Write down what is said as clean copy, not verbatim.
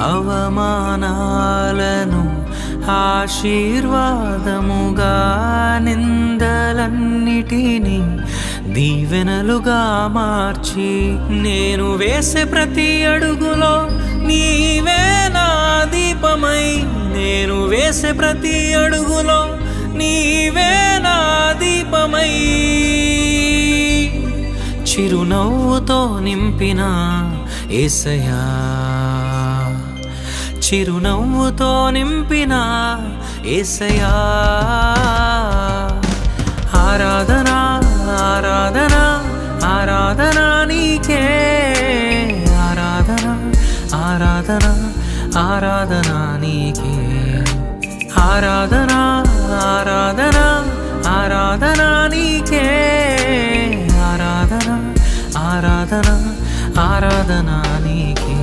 అవమానాలను ఆశీర్వాదముగా, నిందలన్నిటినీ దీవెనలుగా మార్చి, నేను వేసే ప్రతి అడుగులో నీవే నా దీపమై, నేను వేసే ప్రతి అడుగులో నీవే నా దీపమై, చిరునవ్వుతో నింపిన యేసయ్యా, చిరునవ్వుతో నింపిన యేసయ్యా. ఆరాధనా ఆరాధనా ఆరాధనా నీకే, ఆరాధనా ఆరాధనా ఆరాధనా నీకే, ఆరాధనా ఆరాధనా ఆరాధనా నీకే, ఆరాధనా ఆరాధనా ఆరాధనా నీకే.